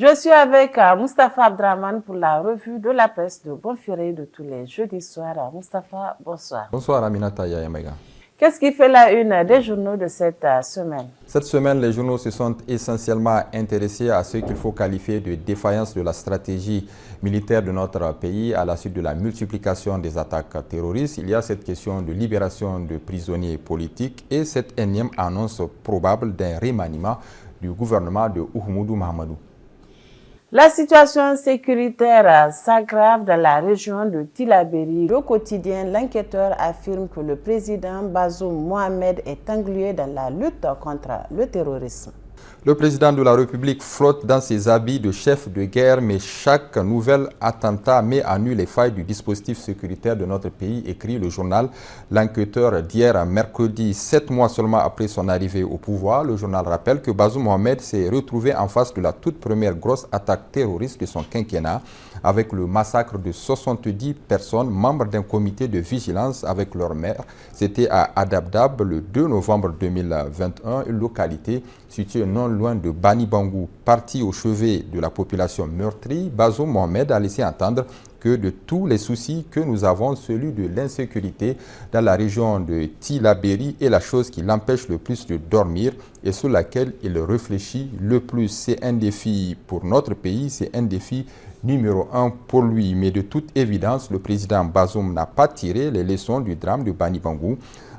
Je suis avec Moustapha Abdraman pour la revue de la presse de Bonfiré de tous les jeudis soirs. Moustapha, bonsoir. Bonsoir Aminata Yayamaga. Qu'est-ce qui fait la une des journaux de cette semaine? Cette semaine, les journaux se sont essentiellement intéressés à ce qu'il faut qualifier de défaillance de la stratégie militaire de notre pays à la suite de la multiplication des attaques terroristes. Il y a cette question de libération de prisonniers politiques et cette énième annonce probable d'un remaniement du gouvernement de Oumoudou Mahamadou. La situation sécuritaire s'aggrave dans la région de Tillabéri. Le quotidien L'Enquêteur affirme que le président Bazoum Mohamed est englué dans la lutte contre le terrorisme. Le président de la République flotte dans ses habits de chef de guerre, mais chaque nouvel attentat met à nu les failles du dispositif sécuritaire de notre pays, écrit le journal L'Enquêteur d'hier mercredi, 7 mois seulement après son arrivée au pouvoir. Le journal rappelle que Bazoum Mohamed s'est retrouvé en face de la toute première grosse attaque terroriste de son quinquennat, avec le massacre de 70 personnes, membres d'un comité de vigilance avec leur mère. C'était à Adabdab le 2 novembre 2021, une localité située non loin de Bani Bangou. Parti au chevet de la population meurtrie, Bazoum Mohamed a laissé entendre que de tous les soucis que nous avons, celui de l'insécurité dans la région de Tillabéri est la chose qui l'empêche le plus de dormir et sur laquelle il réfléchit le plus. C'est un défi pour notre pays, c'est un défi numéro 1 pour lui. Mais de toute évidence, le président Bazoum n'a pas tiré les leçons du drame de Bani Bangou.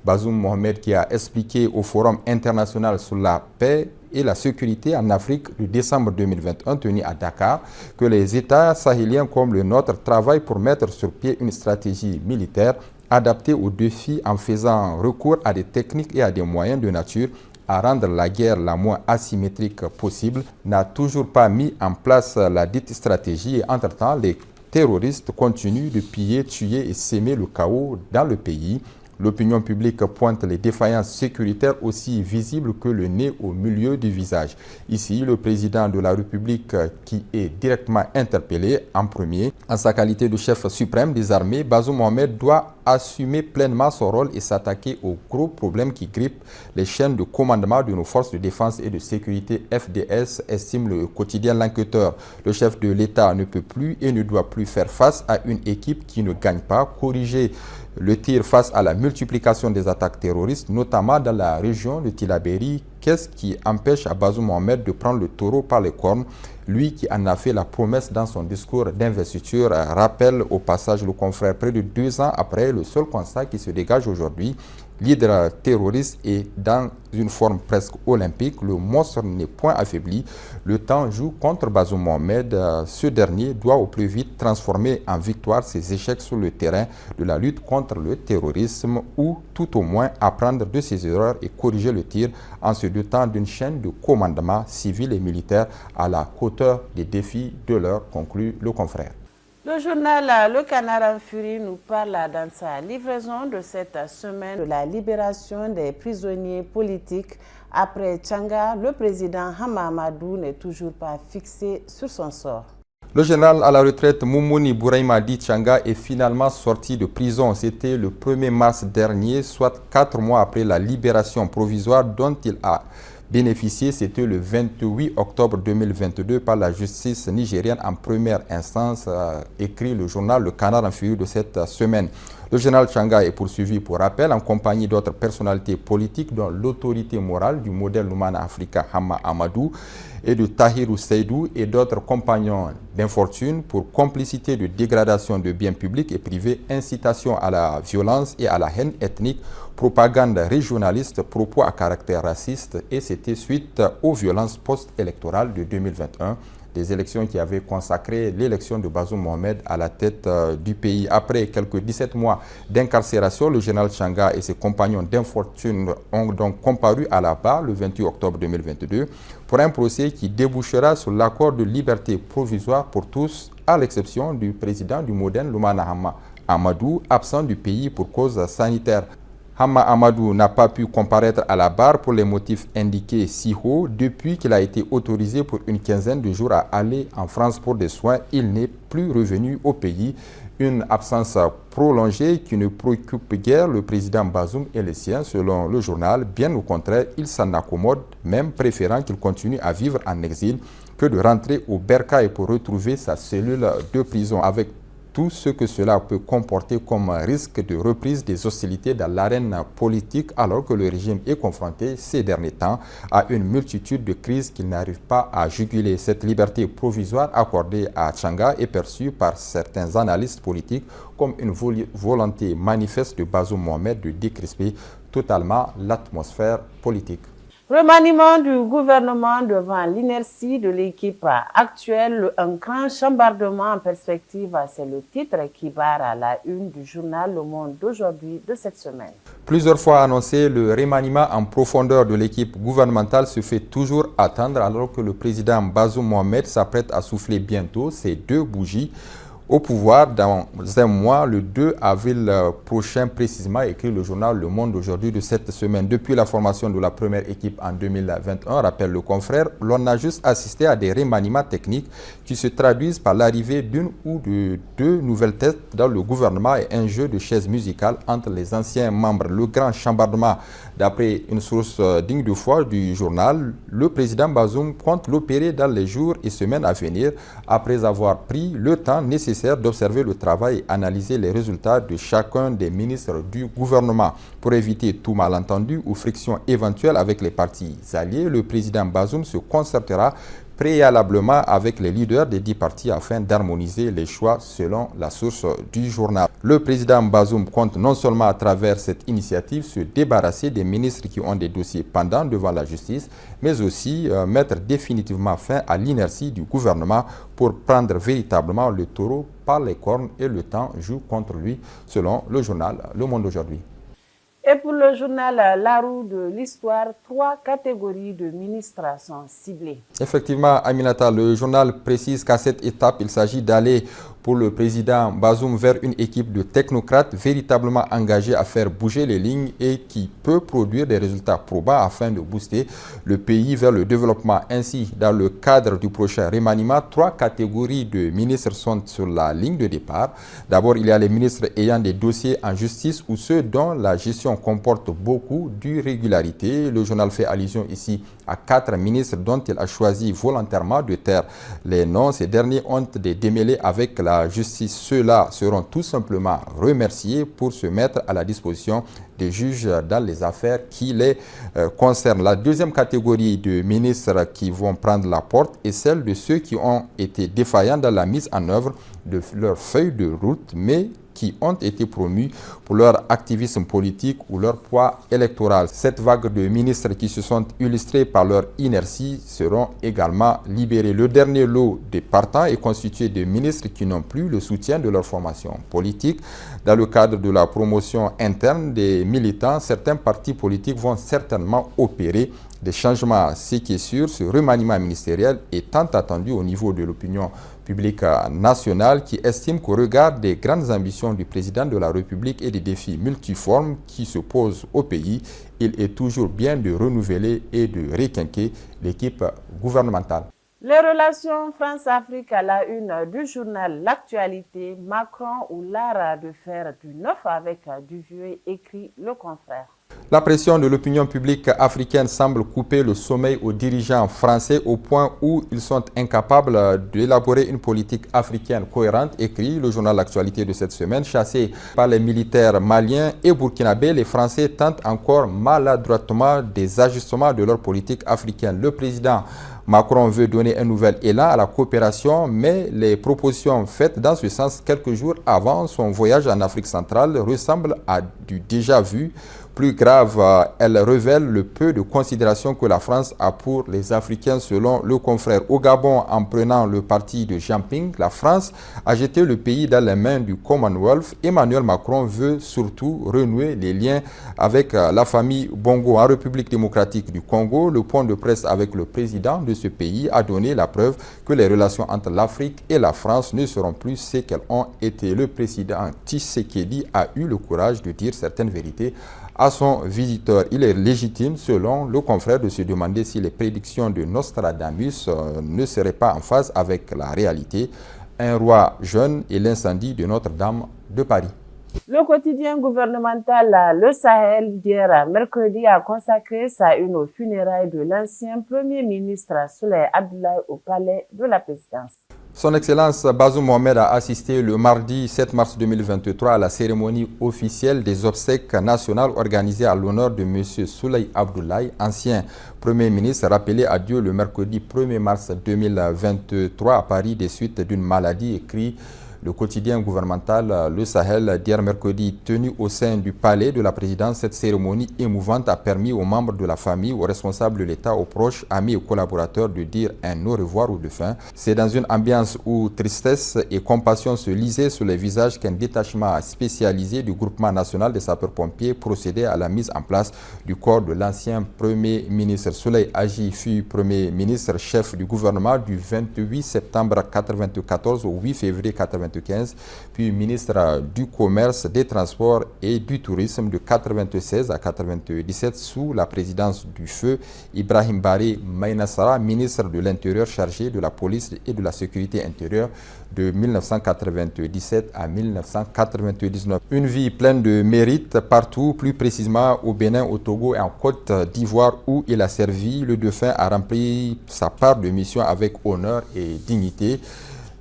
Bazoum Mohamed qui a expliqué au Forum international sur la paix et la sécurité en Afrique de décembre 2021 tenu à Dakar que les États sahéliens comme le nôtre travaillent pour mettre sur pied une stratégie militaire adaptée aux défis en faisant recours à des techniques et à des moyens de nature à rendre la guerre la moins asymétrique possible, n'a toujours pas mis en place la dite stratégie et entre-temps, les terroristes continuent de piller, tuer et s'aimer le chaos dans le pays. L'opinion publique pointe les défaillances sécuritaires aussi visibles que le nez au milieu du visage. Ici, le président de la République qui est directement interpellé en premier. En sa qualité de chef suprême des armées, Bazoum Mohamed doit assumer pleinement son rôle et s'attaquer aux gros problèmes qui grippent les chaînes de commandement de nos forces de défense et de sécurité FDS, estime le quotidien L'Enquêteur. Le chef de l'État ne peut plus et ne doit plus faire face à une équipe qui ne gagne pas, corriger le tir face à la multiplication des attaques terroristes, notamment dans la région de Tillabéri. Qu'est-ce qui empêche à Bazoum Mohamed de prendre le taureau par les cornes? Lui qui en a fait la promesse dans son discours d'investiture, rappelle au passage le confrère près de 2 ans après. Le seul constat qui se dégage aujourd'hui, l'hydre terroriste est dans une forme presque olympique. Le monstre n'est point affaibli. Le temps joue contre Bazoum Mohamed. Ce dernier doit au plus vite transformer en victoire ses échecs sur le terrain de la lutte contre le terrorisme ou tout au moins apprendre de ses erreurs et corriger le tir en se dotant d'une chaîne de commandement civil et militaire à la hauteur des défis de l'heure, conclut le confrère. Le journal Le Canard en Furie nous parle dans sa livraison de cette semaine de la libération des prisonniers politiques. Après Tchanga, le président Hama Amadou n'est toujours pas fixé sur son sort. Le général à la retraite Moumouni Bouraïma Di Tchanga est finalement sorti de prison. C'était le 1er mars dernier, soit 4 mois après la libération provisoire dont il a bénéficié. C'était le 28 octobre 2022 par la justice nigérienne en première instance, écrit le journal Le Canard en Furie de cette semaine. Le général Tchanga est poursuivi pour rappel en compagnie d'autres personnalités politiques dont l'autorité morale du modèle Lumana Africa Hama Amadou et de Tahirou Seydou et d'autres compagnons d'infortune pour complicité de dégradation de biens publics et privés, incitation à la violence et à la haine ethnique, propagande régionaliste, propos à caractère raciste, et c'était suite aux violences post-électorales de 2021. Des élections qui avaient consacré l'élection de Bazoum Mohamed à la tête du pays. Après quelques 17 mois d'incarcération, le général Tchanga et ses compagnons d'infortune ont donc comparu à la barre le 28 octobre 2022 pour un procès qui débouchera sur l'accord de liberté provisoire pour tous, à l'exception du président du modèle Lumana Amadou, absent du pays pour cause sanitaire. Hama Amadou n'a pas pu comparaître à la barre pour les motifs indiqués si haut. Depuis qu'il a été autorisé pour une quinzaine de jours à aller en France pour des soins, il n'est plus revenu au pays. Une absence prolongée qui ne préoccupe guère le président Bazoum et les siens, selon le journal. Bien au contraire, il s'en accommode, même préférant qu'il continue à vivre en exil que de rentrer au bercail pour retrouver sa cellule de prison, avec tout ce que cela peut comporter comme risque de reprise des hostilités dans l'arène politique, alors que le régime est confronté ces derniers temps à une multitude de crises qu'il n'arrive pas à juguler. Cette liberté provisoire accordée à Tchanga est perçue par certains analystes politiques comme une volonté manifeste de Bazoum Mohamed de décrisper totalement l'atmosphère politique. Remaniement du gouvernement devant l'inertie de l'équipe actuelle, un grand chambardement en perspective, c'est le titre qui barre à la une du journal Le Monde d'aujourd'hui de cette semaine. Plusieurs fois annoncé, le remaniement en profondeur de l'équipe gouvernementale se fait toujours attendre, alors que le président Bazoum Mohamed s'apprête à souffler bientôt ses 2 bougies au pouvoir dans un mois, le 2 avril prochain précisément, écrit le journal Le Monde aujourd'hui de cette semaine. Depuis la formation de la première équipe en 2021, rappelle le confrère, l'on a juste assisté à des remaniements techniques qui se traduisent par l'arrivée d'une ou de 2 nouvelles têtes dans le gouvernement et un jeu de chaises musicales entre les anciens membres. Le grand chambardement, d'après une source digne de foi du journal, le président Bazoum compte l'opérer dans les jours et semaines à venir, après avoir pris le temps nécessaire d'observer le travail et analyser les résultats de chacun des ministres du gouvernement. Pour éviter tout malentendu ou friction éventuelle avec les partis alliés, le président Bazoum se concertera préalablement avec les leaders des 10 partis afin d'harmoniser les choix selon la source du journal. Le président Bazoum compte non seulement à travers cette initiative se débarrasser des ministres qui ont des dossiers pendants devant la justice, mais aussi mettre définitivement fin à l'inertie du gouvernement pour prendre véritablement le taureau par les cornes, et le temps joue contre lui, selon le journal Le Monde aujourd'hui. Et pour le journal La Roue de l'Histoire, 3 catégories de ministres sont ciblées. Effectivement, Aminata, le journal précise qu'à cette étape, il s'agit d'aller pour le président Bazoum vers une équipe de technocrates véritablement engagés à faire bouger les lignes et qui peut produire des résultats probants afin de booster le pays vers le développement. Ainsi, dans le cadre du prochain remaniement, 3 catégories de ministres sont sur la ligne de départ. D'abord, il y a les ministres ayant des dossiers en justice ou ceux dont la gestion comporte beaucoup d'irrégularités. Le journal fait allusion ici à 4 ministres dont il a choisi volontairement de taire les noms. Ces derniers ont des démêlés avec la justice. Ceux-là seront tout simplement remerciés pour se mettre à la disposition des juges dans les affaires qui les concernent. La deuxième catégorie de ministres qui vont prendre la porte est celle de ceux qui ont été défaillants dans la mise en œuvre de leur feuille de route, mais qui ont été promus pour leur activisme politique ou leur poids électoral. Cette vague de ministres qui se sont illustrés par leur inertie seront également libérés. Le dernier lot des partants est constitué de ministres qui n'ont plus le soutien de leur formation politique. Dans le cadre de la promotion interne des militants, certains partis politiques vont certainement opérer des changements. Ce qui est sûr, ce remaniement ministériel est tant attendu au niveau de l'opinion publique nationale, qui estime qu'au regard des grandes ambitions du président de la République et des défis multiformes qui se posent au pays, il est toujours bien de renouveler et de requinquer l'équipe gouvernementale. Les relations France-Afrique à la une du journal L'Actualité, Macron ou l'art de faire du neuf avec du vieux, écrit le confrère. La pression de l'opinion publique africaine semble couper le sommeil aux dirigeants français au point où ils sont incapables d'élaborer une politique africaine cohérente, écrit le journal L'Actualité de cette semaine. Chassés par les militaires maliens et burkinabés, les Français tentent encore maladroitement des ajustements de leur politique africaine. Le président Macron veut donner un nouvel élan à la coopération, mais les propositions faites dans ce sens quelques jours avant son voyage en Afrique centrale ressemblent à du déjà vu. Plus grave, elle révèle le peu de considération que la France a pour les Africains, selon le confrère. Au Gabon, en prenant le parti de Jean-Ping, la France a jeté le pays dans les mains du Commonwealth. Emmanuel Macron veut surtout renouer les liens avec la famille Bongo. En République démocratique du Congo, le point de presse avec le président de ce pays a donné la preuve que les relations entre l'Afrique et la France ne seront plus ce qu'elles ont été. Le président Tshisekedi a eu le courage de dire certaines vérités à son visiteur. Il est légitime, selon le confrère, de se demander si les prédictions de Nostradamus ne seraient pas en phase avec la réalité. Un roi jeune et l'incendie de Notre-Dame de Paris. Le quotidien gouvernemental Le Sahel d'hier mercredi a consacré sa une aux funérailles de l'ancien Premier ministre Souley Abdoulaye au palais de la présidence. Son Excellence Bazoum Mohamed a assisté le mardi 7 mars 2023 à la cérémonie officielle des obsèques nationales organisée à l'honneur de M. Souley Abdoulaye, ancien Premier ministre, rappelé à Dieu le mercredi 1er mars 2023 à Paris des suites d'une maladie, écrit le quotidien gouvernemental Le Sahel d'hier mercredi. Tenu au sein du palais de la présidence, cette cérémonie émouvante a permis aux membres de la famille, aux responsables de l'État, aux proches, amis et collaborateurs de dire un au revoir aux défunts. C'est dans une ambiance où tristesse et compassion se lisaient sur les visages qu'un détachement spécialisé du groupement national des sapeurs-pompiers procédait à la mise en place du corps de l'ancien Premier ministre. Souley Agi fut Premier ministre, chef du gouvernement du 28 septembre 1994 au 8 février 1995. Puis ministre du Commerce, des Transports et du Tourisme de 1996 à 1997 sous la présidence du feu Ibrahim Barry Maïnassara, ministre de l'Intérieur chargé de la police et de la sécurité intérieure de 1997 à 1999. Une vie pleine de mérite partout, plus précisément au Bénin, au Togo et en Côte d'Ivoire où il a servi. Le défunt a rempli sa part de mission avec honneur et dignité.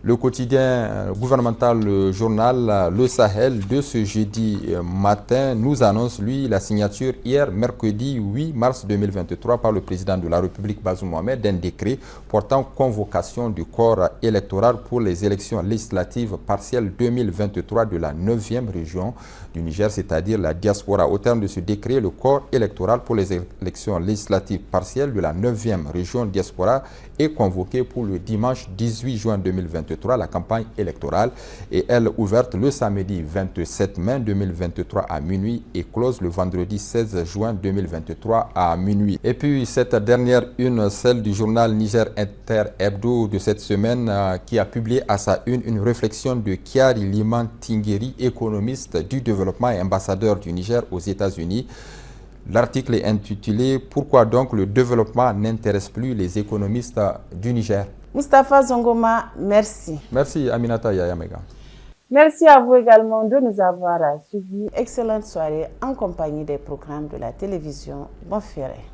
Le quotidien gouvernemental, le journal Le Sahel de ce jeudi matin nous annonce, lui, la signature hier, mercredi 8 mars 2023, par le président de la République, Bazoum Mohamed, d'un décret portant convocation du corps électoral pour les élections législatives partielles 2023 de la 9e région du Niger, c'est-à-dire la diaspora. Au terme de ce décret, le corps électoral pour les élections législatives partielles de la 9e région diaspora est convoqué pour le dimanche 18 juin 2023. La campagne électorale est elle ouverte le samedi 27 mai 2023 à minuit et close le vendredi 16 juin 2023 à minuit. Et puis cette dernière une, celle du journal Niger Inter Hebdo de cette semaine qui a publié à sa une réflexion de Kiari Liman Tingeri, économiste du développement et ambassadeur du Niger aux États-Unis. L'article est intitulé « Pourquoi donc le développement n'intéresse plus les économistes du Niger ?» Moustapha Zongoma, merci. Merci Aminata Yayamega. Merci à vous également de nous avoir suivis. Excellente soirée en compagnie des programmes de la télévision. Bonne soirée.